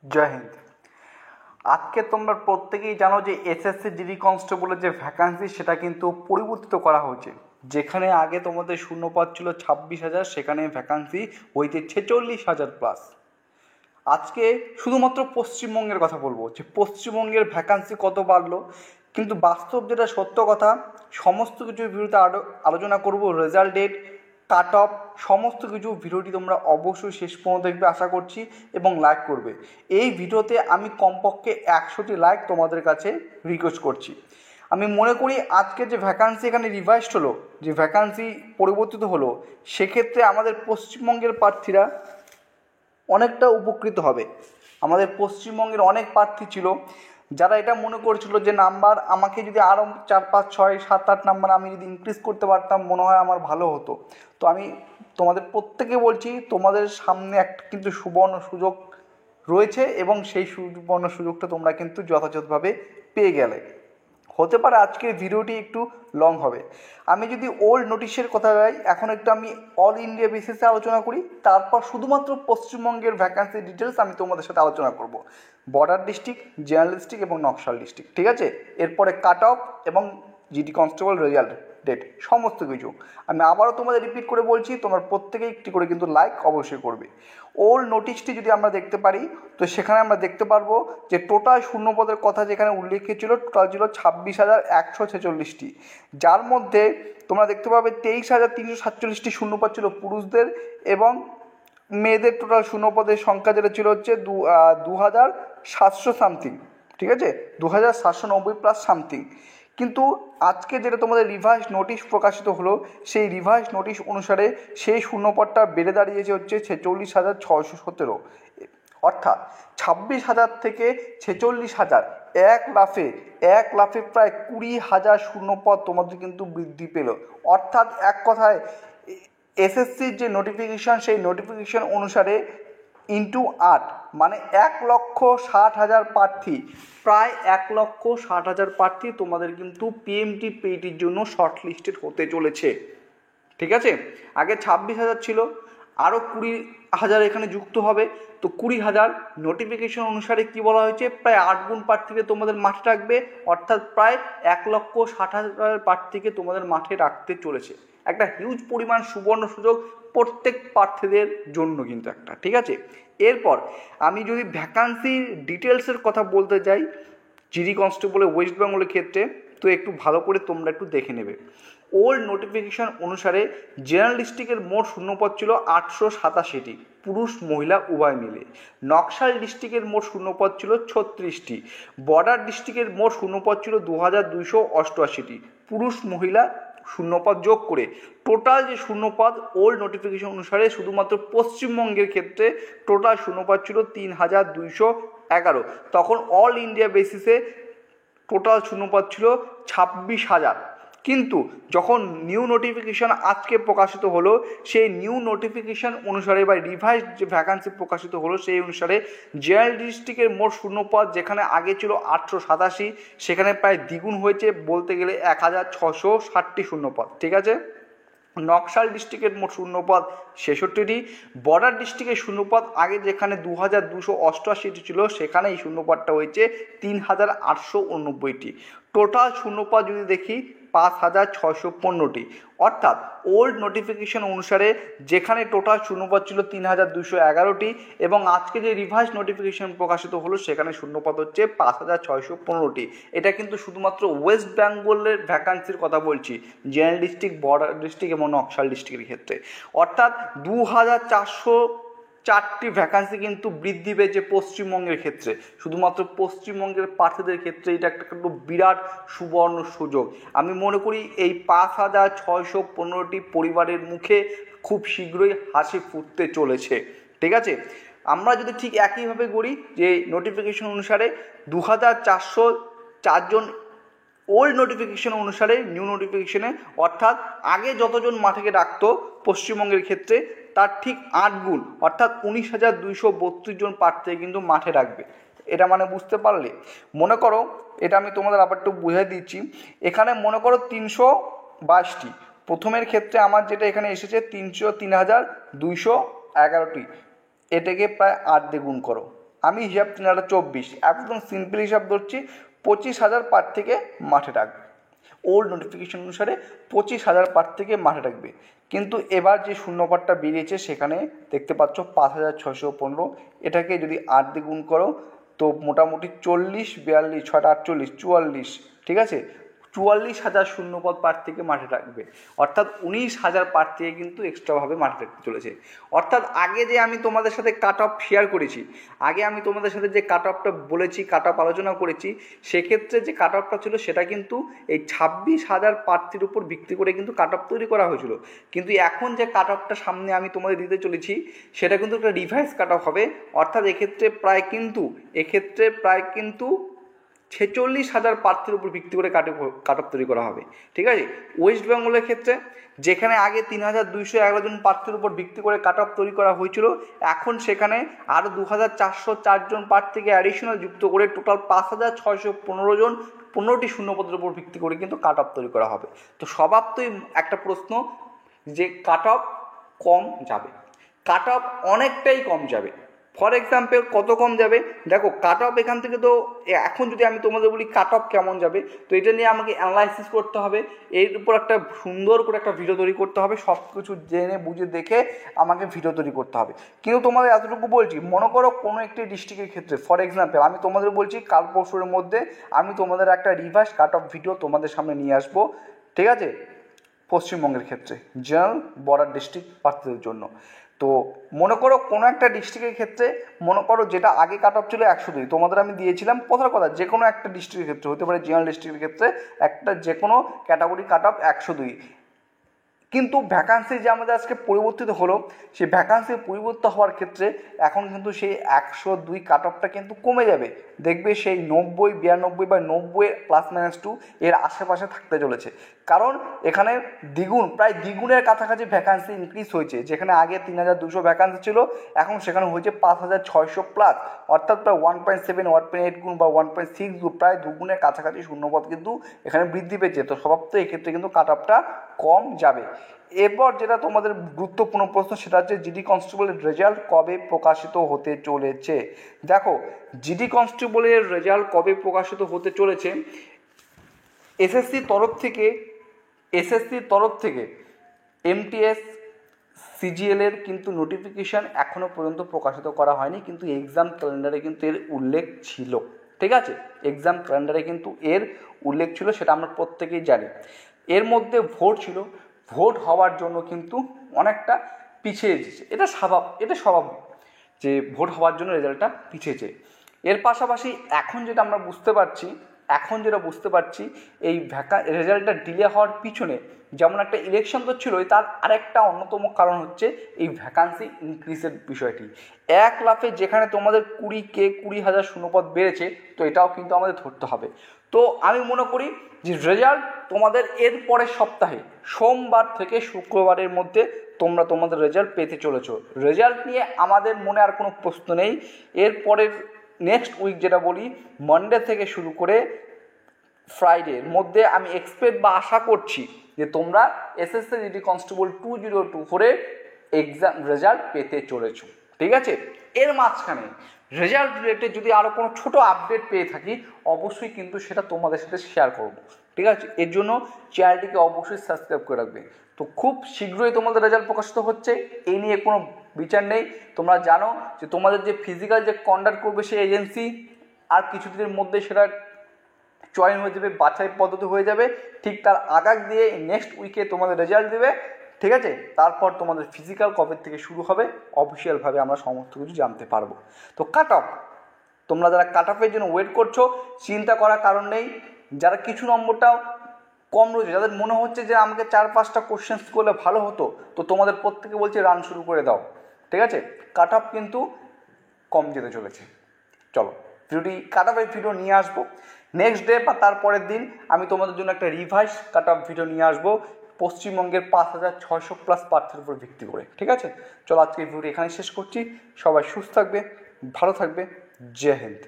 জয় হিন্দ। আজকে তোমরা প্রত্যেকেই জানো যে এসএসসি জিডি কনস্টেবলের যে ভ্যাকান্সি সেটা কিন্তু পরিবর্তিত করা হয়েছে। যেখানে আগে তোমাদের শূন্যপদ ছিল 26,000, সেখানে ভ্যাকান্সি হয়েছে 46,000 প্লাস। আজকে শুধুমাত্র পশ্চিমবঙ্গের কথা বলবো যে পশ্চিমবঙ্গের ভ্যাকান্সি কত বাড়লো, কিন্তু বাস্তব যেটা সত্য কথা সমস্ত কিছুর বিরুদ্ধে আলোচনা করব। রেজাল্ট ডেট, কাট অফ, সমস্ত কিছু ভিডিওটি তোমরা অবশ্যই শেষ পর্যন্ত দেখবে আশা করছি এবং লাইক করবে। এই ভিডিওতে আমি কমপক্ষে 100টি লাইক তোমাদের কাছে রিকোয়েস্ট করছি। আমি মনে করি আজকে যে ভ্যাকান্সি এখানে রিভাইসড হলো, যে ভ্যাকান্সি পরিবর্তিত হলো, সেক্ষেত্রে আমাদের পশ্চিমবঙ্গের প্রার্থীরা অনেকটা উপকৃত হবে। আমাদের পশ্চিমবঙ্গের অনেক প্রার্থী ছিল যারা এটা মনে করছিল যে নাম্বার আমাকে যদি আরও 4, 5, 6, 7, 8 নাম্বার আমি যদি ইনক্রিজ করতে পারতাম মনে হয় আমার ভালো হতো। তো আমি তোমাদের প্রত্যেকে বলছি তোমাদের সামনে একটা কিন্তু সুবর্ণ সুযোগ রয়েছে এবং সেই সুবর্ণ সুযোগটা তোমরা কিন্তু যথাযথভাবে পেয়ে গেলে। হতে পারে আজকের ভিডিওটি একটু লং হবে। আমি যদি ওল্ড নোটিশের কথা বলি, এখন একটু আমি অল ইন্ডিয়া বেসিসে আলোচনা করি, তারপর শুধুমাত্র পশ্চিমবঙ্গের ভ্যাকান্সি ডিটেলস আমি তোমাদের সাথে আলোচনা করব। বর্ডার ডিস্ট্রিক্ট, জেনারেল ডিস্ট্রিক্ট এবং নকশাল ডিস্ট্রিক্ট, ঠিক আছে? এরপরে কাট অফ এবং জিডি কনস্টেবল রেজাল্ট ডেট, সমস্ত কিছু আমি আবারও তোমাদের রিপিট করে বলছি। তোমরা প্রত্যেকেই একটি করে কিন্তু লাইক অবশ্যই করবে। ওল্ড নোটিশটি যদি আমরা দেখতে পারি তো সেখানে আমরা দেখতে পারবো যে টোটাল শূন্যপদের কথা যেখানে উল্লেখ ছিল, টোটাল ছিল 26,146টি, যার মধ্যে তোমরা দেখতে পাবে 23,347টি শূন্যপদ ছিল পুরুষদের এবং মেয়েদের টোটাল শূন্যপদের সংখ্যা যেটা ছিল হচ্ছে 2,700 সামথিং, ঠিক আছে? 2,790 প্লাস সামথিং। কিন্তু আজকে যেটা তোমাদের রিভাইস নোটিশ প্রকাশিত হলো, সেই রিভাইস নোটিশ অনুসারে সেই শূন্যপদটা বেড়ে দাঁড়িয়েছে হচ্ছে 46,617, অর্থাৎ 26,000 থেকে 46,000, এক লাফে প্রায় 20,000 শূন্যপদ তোমাদের কিন্তু বৃদ্ধি পেল। অর্থাৎ এক কথায় এসএসসির যে নোটিফিকেশান সেই নোটিফিকেশান অনুসারে ইন্টু 8 মানে 1,60,000 প্রার্থী, প্রায় 1,60,000 প্রার্থী তোমাদের কিন্তু পিএমটি পেইটির জন্য শর্ট লিস্টেড হতে চলেছে, ঠিক আছে? আগে 26,000 ছিল, আরও 20,000 এখানে যুক্ত হবে, তো 20,000। নোটিফিকেশন অনুসারে কি বলা হয়েছে, প্রায় 8 গুণ প্রার্থীকে তোমাদের মাঠে রাখবে, অর্থাৎ প্রায় 1,60,000 প্রার্থীকে তোমাদের মাঠে রাখতে চলেছে। একটা হিউজ পরিমাণ সুবর্ণ সুযোগ প্রত্যেক প্রার্থীদের জন্য কিন্তু একটা, ঠিক আছে? এরপর আমি যদি ভ্যাকান্সির ডিটেলসের কথা বলতে যাই জিডি কনস্টেবলের ওয়েস্ট বেঙ্গলের ক্ষেত্রে, তো একটু ভালো করে তোমরা একটু দেখে নেবে। ওল্ড নোটিফিকেশন অনুসারে জেনারেল ডিস্ট্রিক্টের মোট শূন্যপদ ছিল 887টি, পুরুষ মহিলা উভয় মিলে। নকশাল ডিস্ট্রিক্টের মোট শূন্যপদ ছিল 36টি। বর্ডার ডিস্ট্রিক্টের মোট শূন্যপদ ছিল 2,288টি, পুরুষ মহিলা শূন্যপদ যোগ করে টোটাল যে শূন্যপদ ওল্ড নোটিফিকেশন অনুসারে শুধুমাত্র পশ্চিমবঙ্গের ক্ষেত্রে টোটাল শূন্যপদ ছিল 3,211। তখন অল ইন্ডিয়া বেসিসে টোটাল শূন্যপদ ছিল 26,000। কিন্তু যখন নিউ নোটিফিকেশান আজকে প্রকাশিত হলো, সেই নিউ নোটিফিকেশান অনুসারে বা রিভাইজ যে ভ্যাকান্সি প্রকাশিত হলো সেই অনুসারে জেনারেল ডিস্ট্রিক্টের মোট শূন্যপদ যেখানে আগে ছিল 887, সেখানে প্রায় দ্বিগুণ হয়েছে, বলতে গেলে 1,660টি শূন্যপদ, ঠিক আছে? নকশাল ডিস্ট্রিক্টের মোট শূন্যপদ 66টি। বর্ডার ডিস্ট্রিক্টের শূন্যপদ আগে যেখানে 2,288টি ছিল, সেখানে এই শূন্যপদটা হয়েছে 3,889টি। টোটাল শূন্যপদ যদি দেখি 5,615টি। অর্থাৎ ওল্ড নোটিফিকেশন অনুসারে যেখানে টোটাল শূন্যপদ ছিল 3,211টি এবং আজকে যে রিভাইস নোটিফিকেশন প্রকাশিত হলো সেখানে শূন্যপদ হচ্ছে 5,615টি। এটা কিন্তু শুধুমাত্র ওয়েস্ট বেঙ্গলের ভ্যাকান্সির কথা বলছি, জেনারেল ডিস্ট্রিক্ট, বর্ডার ডিস্ট্রিক্ট এবং নকশাল ডিস্ট্রিক্টের ক্ষেত্রে। অর্থাৎ 2,404টি ভ্যাকান্সি কিন্তু বৃদ্ধি পেয়েছে পশ্চিমবঙ্গের ক্ষেত্রে। শুধুমাত্র পশ্চিমবঙ্গের প্রার্থীদের ক্ষেত্রে এটা একটা কিন্তু বিরাট সুবর্ণ সুযোগ। আমি মনে করি এই 5,615টি পরিবারের মুখে খুব শীঘ্রই হাসি ফুটতে চলেছে, ঠিক আছে? আমরা যদি ঠিক একইভাবে করি যে নোটিফিকেশন অনুসারে 2,404 জন ওল্ড নোটিফিকেশন অনুসারে নিউ নোটিফিকেশনে, অর্থাৎ আগে যতজন মাঠে রাখতো পশ্চিমবঙ্গের ক্ষেত্রে তার ঠিক 8 গুণ, অর্থাৎ 19,232 জন প্রার্থী কিন্তু মাঠে রাখবে। এটা মানে বুঝতে পারলে? মনে করো, এটা আমি তোমাদের আবার একটু বুঝিয়ে দিচ্ছি। এখানে মনে করো 322টি, প্রথমের ক্ষেত্রে আমার যেটা এখানে এসেছে 3,211টি, এটাকে প্রায় 8 দিয়ে গুণ করো, আমি হিসাব 3024 একদম সিম্পল হিসাব ধরছি, 25,000 প্রার্থীকে মাঠে ডাকবে। ওল্ড নোটিফিকেশন অনুসারে 25,000 প্রার্থীকে মাঠে ডাকবে। কিন্তু এবার যে শূন্যপদটা বেরিয়েছে সেখানে দেখতে পাচ্ছ 5,615। এটাকে যদি 8 দিয়ে গুণ করো তো মোটামুটি 40, 42, 6 48, 44, ঠিক আছে, 44,000 শূন্যপদ প্রার্থীকে মাঠে রাখবে। অর্থাৎ 19,000 প্রার্থীকে কিন্তু এক্সট্রাভাবে মাঠে রাখতে চলেছে। অর্থাৎ আগে যে আমি তোমাদের সাথে কাট অফ শেয়ার করেছি, আগে আমি তোমাদের সাথে যে কাট অফটা বলেছি, কাট অফ আলোচনা করেছি, সেক্ষেত্রে যে কাট অফটা ছিল সেটা কিন্তু এই 26,000 প্রার্থীর উপর ভিত্তি করে কিন্তু কাট অফ তৈরি করা হয়েছিল। কিন্তু এখন যে কাট অফটা সামনে আমি তোমাদের দিতে চলেছি সেটা কিন্তু একটা রিভাইজ কাট অফ হবে। অর্থাৎ এক্ষেত্রে প্রায় কিন্তু 46,000 প্রার্থীর উপর ভিত্তি করে কাট অফ তৈরি করা হবে, ঠিক আছে। ওয়েস্ট বেঙ্গলের ক্ষেত্রে যেখানে আগে 3,211 জন প্রার্থীর উপর ভিত্তি করে কাট অফ তৈরি করা হয়েছিল, এখন সেখানে আরও 2,404 জন প্রার্থীকে অ্যাডিশনাল যুক্ত করে টোটাল 5,615 জন 15টি শূন্যপদের উপর ভিত্তি করে কিন্তু কাট অফ তৈরি করা হবে। তো স্বভাবতই একটা প্রশ্ন যে কাট অফ কম যাবে, কাট অফ অনেকটাই কম যাবে। ফর এক্সাম্পল কত কম যাবে দেখো, কাট অফ এখান থেকে তো এখন যদি আমি তোমাদের বলি কাট অফ কেমন যাবে, তো এটা নিয়ে আমাকে অ্যানালাইসিস করতে হবে, এর উপর একটা সুন্দর করে একটা ভিডিও তৈরি করতে হবে, সব কিছু জেনে বুঝে দেখে আমাকে ভিডিও তৈরি করতে হবে। কিন্তু তোমাদের এতটুকু বলছি, মনে করো কোনো একটি ডিস্ট্রিক্টের ক্ষেত্রে ফর এক্সাম্পল আমি তোমাদের বলছি কাল পরশুর মধ্যে আমি তোমাদের একটা রিভার্স কাট অফ ভিডিও তোমাদের সামনে নিয়ে আসবো, ঠিক আছে, পশ্চিমবঙ্গের ক্ষেত্রে জেনারেল বর্ডার ডিস্ট্রিক্ট প্রার্থীদের জন্য। তো মনে করো কোনো একটা ডিস্ট্রিক্টের ক্ষেত্রে, মনে করো যেটা আগে কাট অফ ছিল 102, তোমাদের আমি দিয়েছিলাম প্রথম কথা যে কোনো একটা ডিস্ট্রিক্টের ক্ষেত্রে হতে পারে, জেনারেল ডিস্ট্রিক্টের ক্ষেত্রে একটা যে কোনো ক্যাটাগরি কাট অফ 102। কিন্তু ভ্যাকান্সি যে আমাদের আজকে পরিবর্তিত হলো, সেই ভ্যাকান্সি পরিবর্তিত হওয়ার ক্ষেত্রে এখন কিন্তু সেই 102 কাট অফটা কিন্তু কমে যাবে। দেখবে সেই 90, 92 বা 90 +-2 এর আশেপাশে থাকতে চলেছে। কারণ এখানে দ্বিগুণ, প্রায় দ্বিগুণের কাছাকাছি ভ্যাকান্সি ইনক্রিজ হয়েছে। যেখানে আগে 3,200 ভ্যাকান্সি ছিল, এখন সেখানে হয়েছে 5,600+, অর্থাৎ প্রায় 1.7, 1.8 গুণ বা 1.6 গুণ, প্রায় দুগুণের কাছাকাছি শূন্যপদ কিন্তু এখানে বৃদ্ধি পেয়েছে। তো স্বভাবত এক্ষেত্রে কিন্তু কাট অফটা কম যাবে। এরপর যেটা তোমাদের গুরুত্বপূর্ণ প্রশ্ন সেটা হচ্ছে জিডি কনস্টেবলের রেজাল্ট কবে প্রকাশিত হতে চলেছে। দেখো, জিডি কনস্টেবলের রেজাল্ট কবে প্রকাশিত হতে চলেছে, এসএসসির তরফ থেকে এমটিএস সিজিএলের কিন্তু নোটিফিকেশান এখনও পর্যন্ত প্রকাশিত করা হয়নি, কিন্তু এক্সাম ক্যালেন্ডারে কিন্তু এর উল্লেখ ছিল, ঠিক আছে, এক্সাম ক্যালেন্ডারে কিন্তু এর উল্লেখ ছিল, সেটা আমরা প্রত্যেকেই জানি। এর মধ্যে ভোট ছিল, ভোট হওয়ার জন্য কিন্তু অনেকটা পিছিয়ে এসেছে, এটা স্বাভাবিক যে ভোট হওয়ার জন্য রেজাল্টটা পিছিয়েছে। এর পাশাপাশি এখন যেটা বুঝতে পারছি এই রেজাল্টটা ডিলে হওয়ার পিছনে যেমন একটা ইলেকশন তো ছিলই, তার আরেকটা অন্যতম কারণ হচ্ছে এই ভ্যাকান্সি ইনক্রিজের বিষয়টি। এক লাফে যেখানে তোমাদের 20,000 শূন্যপদ বেড়েছে, তো এটাও কিন্তু আমাদের ধরতে হবে। তো আমি মনে করি যে রেজাল্ট তোমাদের এর পরের সপ্তাহে সোমবার থেকে শুক্রবারের মধ্যে তোমরা তোমাদের রেজাল্ট পেতে চলেছো। রেজাল্ট নিয়ে আমাদের মনে আর কোনো প্রশ্ন নেই। এরপরের নেক্সট উইক যেটা বলি, মানডে থেকে শুরু করে ফ্রাইডের মধ্যে আমি এক্সপেক্ট বা আশা করছি যে তোমরা এসএসসি জিডি কনস্টেবল 2024-এর এক্সাম রেজাল্ট পেতে চলেছো, ঠিক আছে। এর মাঝখানে রেজাল্ট রিলেটেড যদি আরও কোনো ছোটো আপডেট পেয়ে থাকি অবশ্যই কিন্তু সেটা তোমাদের সাথে শেয়ার করব, ঠিক আছে। এর জন্য চ্যানেলটিকে অবশ্যই সাবস্ক্রাইব করে রাখবে। তো খুব শীঘ্রই তোমাদের রেজাল্ট প্রকাশিত হচ্ছে, এই নিয়ে কোনো বিচার নেই। তোমরা জানো যে তোমাদের যে ফিজিক্যাল যে কন্ডাক্ট করবে সেই এজেন্সি আর কিছুদিনের মধ্যে সেটা চয়ন হয়ে যাবে, বাছাই পদ্ধতি হয়ে যাবে, ঠিক তার আগাগ দিয়ে নেক্সট উইকে তোমাদের রেজাল্ট দেবে, ঠিক আছে। তারপর তোমাদের ফিজিক্যাল কবে থেকে শুরু হবে অফিসিয়ালভাবে আমরা সমস্ত কিছু জানতে পারবো। তো কাট অফ, তোমরা যারা কাট অফের জন্য ওয়েট করছো চিন্তা করার কারণ নেই। যারা কিছু নম্বরটাও কম রয়েছে, যাদের মনে হচ্ছে যে আমাকে 4-5টা কোশ্চেন্স করলে ভালো হতো, তো তোমাদের প্রত্যেকে বলছে রান শুরু করে দাও, ঠিক আছে। কাট অফ কিন্তু কম যেতে চলেছে। চলো কাট অফের ভিডিও নিয়ে আসবো নেক্সট ডে বা তারপরের দিন। আমি তোমাদের জন্য একটা রিভাইস কাট অফ ভিডিও নিয়ে আসবো পশ্চিমবঙ্গের 5,600+ প্রার্থীর উপর ভিত্তি করে, ঠিক আছে। চলো আজকে ভিডিওটি এখানে শেষ করছি। সবাই সুস্থ থাকবে, ভালো থাকবে, জয় হিন্দ।